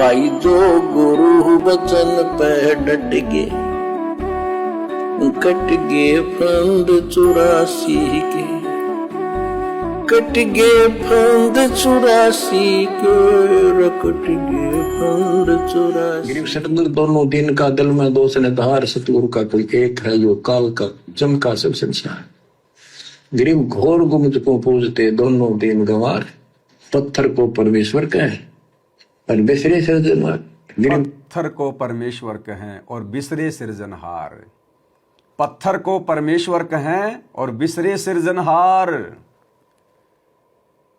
भाई जो गुरु वचन पे डट गए, कट गए फंद 84 के, कट गए फंद 84 के, कट गए फंद 84। गिरिव सतगुरु दोनों दिन का दिल में दो सनधार, सतगुरु का कोई एक है जो काल का चमका सब संसार। गिरिव घोर गुमज को पूजते दोनों दिन गंवार, पत्थर को परमेश्वर कहें और बिसरे सृजनहार। पत्थर को परमेश्वर कहें और बिसरे सृजनहार, पत्थर को परमेश्वर कहें और बिसरे सृजनहार।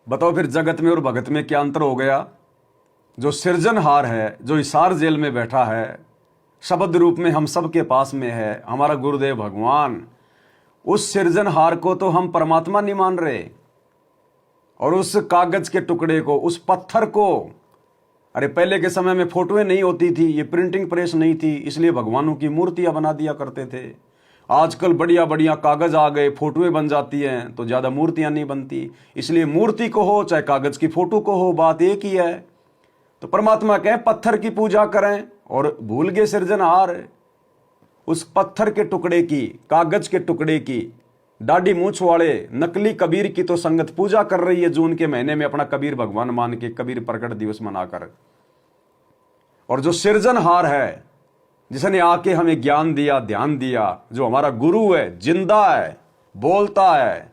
बताओ फिर जगत में और भगत में क्या अंतर हो गया? जो सृजनहार है, जो हिसार जेल में बैठा है, शब्द रूप में हम सबके पास में है, हमारा गुरुदेव भगवान, उस सृजनहार को तो हम परमात्मा नहीं मान रहे। और उस कागज के टुकड़े को, उस पत्थर को, अरे पहले के समय में फोटोएं नहीं होती थी, ये प्रिंटिंग प्रेस नहीं थी, इसलिए भगवानों की मूर्तियां बना दिया करते थे। आजकल बढ़िया बढ़िया कागज आ गए, फोटोएं बन जाती हैं, तो ज्यादा मूर्तियां नहीं बनती। इसलिए मूर्ति को हो चाहे कागज की फोटो को हो, बात एक ही है। तो परमात्मा कहें पत्थर की पूजा करें और भूल गए सृजनहार। उस पत्थर के टुकड़े की, कागज के टुकड़े की, दाढ़ी मूछ वाले नकली कबीर की तो संगत पूजा कर रही है जून के महीने में अपना कबीर भगवान मान के, कबीर प्रकट दिवस मनाकर। और जो सृजनहार है, जिसने आके हमें ज्ञान दिया, ध्यान दिया, जो हमारा गुरु है, जिंदा है, बोलता है,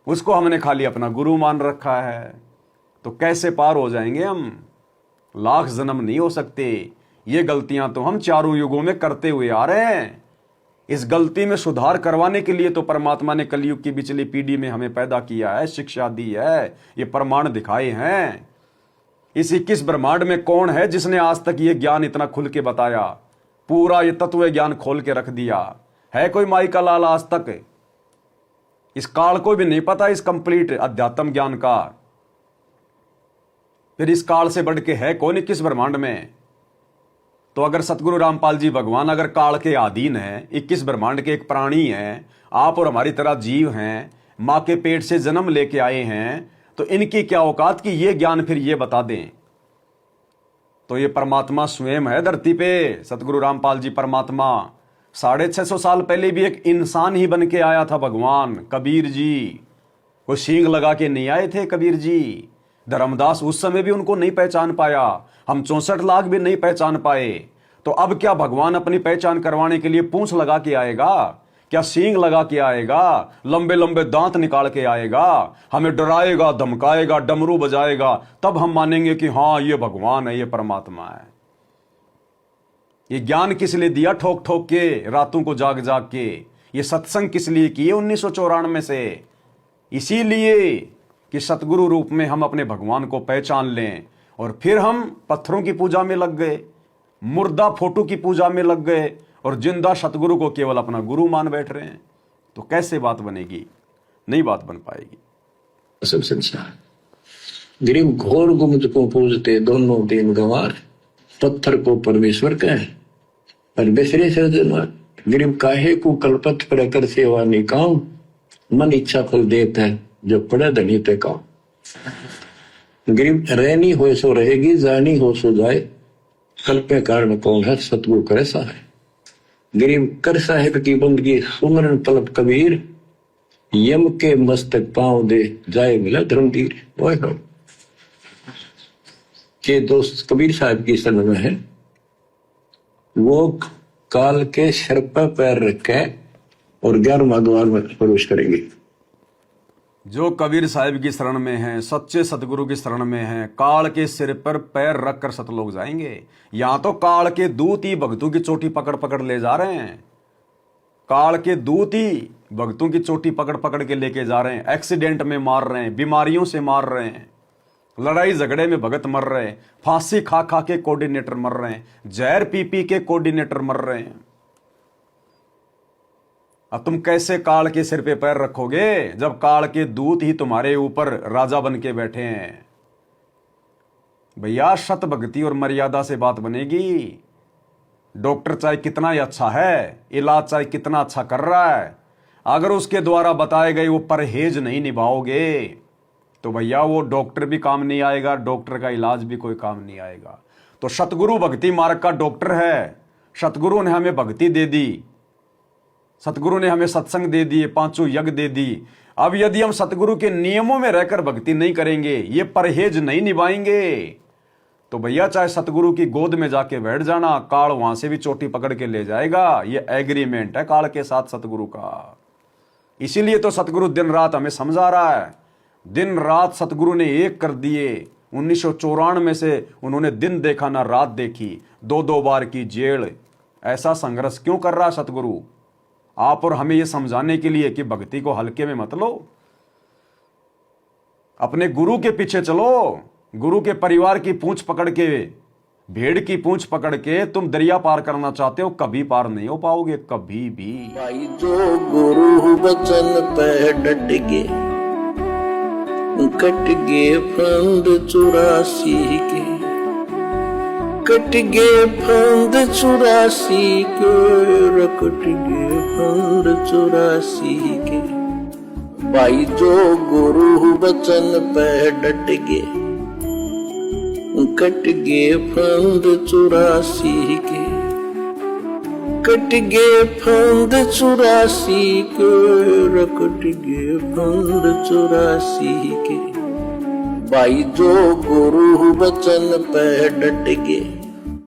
उसको हमने खाली अपना गुरु मान रखा है। तो कैसे पार हो जाएंगे हम? लाख जन्म नहीं हो सकते। ये गलतियां तो हम चारों युगों में करते हुए आ रहे हैं। इस गलती में सुधार करवाने के लिए तो परमात्मा ने कलयुग की पिछली पीढ़ी में हमें पैदा किया है, शिक्षा दी है, ये प्रमाण दिखाए हैं। इस 21 ब्रह्मांड में कौन है जिसने आज तक ये ज्ञान इतना खुल के बताया, पूरा ये तत्व ज्ञान खोल के रख दिया? है कोई माई का लाल आज तक? इस काल को भी नहीं पता इस कंप्लीट अध्यात्म ज्ञान का। फिर इस काल से बढ़ के है कौन 21 ब्रह्मांड में? तो अगर सतगुरु रामपाल जी भगवान अगर काल के अधीन है, 21 ब्रह्मांड के एक प्राणी हैं, आप और हमारी तरह जीव हैं, मां के पेट से जन्म लेके आए हैं, तो इनकी क्या औकात कि ये ज्ञान फिर ये बता दें? तो ये परमात्मा स्वयं है धरती पे। सतगुरु रामपाल जी परमात्मा 650 साल पहले भी एक इंसान ही बन के आया था भगवान कबीर जी। वो सींग लगा के नहीं आए थे कबीर जी। धर्मदास उस समय भी उनको नहीं पहचान पाया, हम 64 लाख भी नहीं पहचान पाए। तो अब क्या भगवान अपनी पहचान करवाने के लिए पूंछ लगा के आएगा? क्या सींग लगा के आएगा? लंबे लंबे दांत निकाल के आएगा? हमें डराएगा, धमकाएगा, डमरू बजाएगा, तब हम मानेंगे कि हाँ ये भगवान है, ये परमात्मा है। ये ज्ञान किस लिए दिया ठोक ठोक के, रातों को जाग जाग के? ये सत्संग किस लिए किए 1994 से? इसीलिए कि सतगुरु रूप में हम अपने भगवान को पहचान लें। और फिर हम पत्थरों की पूजा में लग गए, मुर्दा फोटो की पूजा में लग गए, और जिंदा सतगुरु को केवल अपना गुरु मान बैठ रहे हैं। तो कैसे बात बनेगी? नहीं बात बन पाएगी। सब संसार। गिरिव घोर गुमज को पूजते दोनों दिन गंवार, पत्थर को परमेश्वर कहें और बिसरे सृजनहार। गिरिव काहे को कलपत पर कर सेवा निकाम, मन इच्छा फल देता है जो पड़े धनी ते काम। गिरिव रहनी हो सो रहेगी, जानी हो सो जाए, कल्पे कारण कौन है सतगुरु करे सहाय। गिरिव कर साहिब की बंदगी सुमरन तलब कबीर, यम के मस्तक पांव दे जाए मिला धर्मधीर। के दोस्त कबीर साहब की शरण में है, वो काल के सिर पर पैर रखे और 11वां द्वार में प्रवेश करेंगे। जो कबीर साहिब की शरण में हैं, सच्चे सतगुरु की शरण में हैं, काल के सिर पर पैर रखकर सतलोक जाएंगे। यहां तो काल के दूत ही भक्तों की चोटी पकड़ पकड़ ले जा रहे हैं। काल के दूत ही भक्तों की चोटी पकड़ पकड़ के लेके जा रहे हैं। एक्सीडेंट में मार रहे हैं, बीमारियों से मार रहे हैं, लड़ाई झगड़े में भगत मर रहे हैं, फांसी खा खा के कोऑर्डिनेटर मर रहे हैं, जहर पी पी के कोऑर्डिनेटर मर रहे हैं। अब तुम कैसे काल के सिर पे पैर रखोगे जब काल के दूत ही तुम्हारे ऊपर राजा बन के बैठे हैं? भैया सत भक्ति और मर्यादा से बात बनेगी। डॉक्टर चाहे कितना ही अच्छा है, इलाज चाहे कितना अच्छा कर रहा है, अगर उसके द्वारा बताए गए वो परहेज नहीं निभाओगे, तो भैया वो डॉक्टर भी काम नहीं आएगा, डॉक्टर का इलाज भी कोई काम नहीं आएगा। तो सतगुरु भक्ति मार्ग का डॉक्टर है। सतगुरु ने हमें भक्ति दे दी, सतगुरु ने हमें सत्संग दे दिए, 5 यज्ञ दे दी। अब यदि हम सतगुरु के नियमों में रहकर भक्ति नहीं करेंगे, ये परहेज नहीं निभाएंगे, तो भैया चाहे सतगुरु की गोद में जाके बैठ जाना, काल वहां से भी चोटी पकड़ के ले जाएगा। ये एग्रीमेंट है काल के साथ सतगुरु का। इसीलिए तो सतगुरु दिन रात हमें समझा रहा है। दिन रात सतगुरु ने एक कर दिए। 1994 से उन्होंने दिन देखा ना रात देखी, 2-2 बार की जेल। ऐसा संघर्ष क्यों कर रहा है सतगुरु? आप और हमें यह समझाने के लिए कि भक्ति को हल्के में मत लो, अपने गुरु के पीछे चलो। गुरु के परिवार की पूंछ पकड़ के, भेड़ की पूंछ पकड़ के तुम दरिया पार करना चाहते हो, कभी पार नहीं हो पाओगे, कभी भी। भाई जो गुरु वचन पे डट गे, कट गे फंद 84 के, कट गे फंद 84 के, कट गे फंद 84 के। भाई जो गुरु वचन पे डट गे, कट गे फंद 84 के, कट गे फंद 84 के, कट गे फंद 84 के। भाई जो गुरु वचन पे डट गे,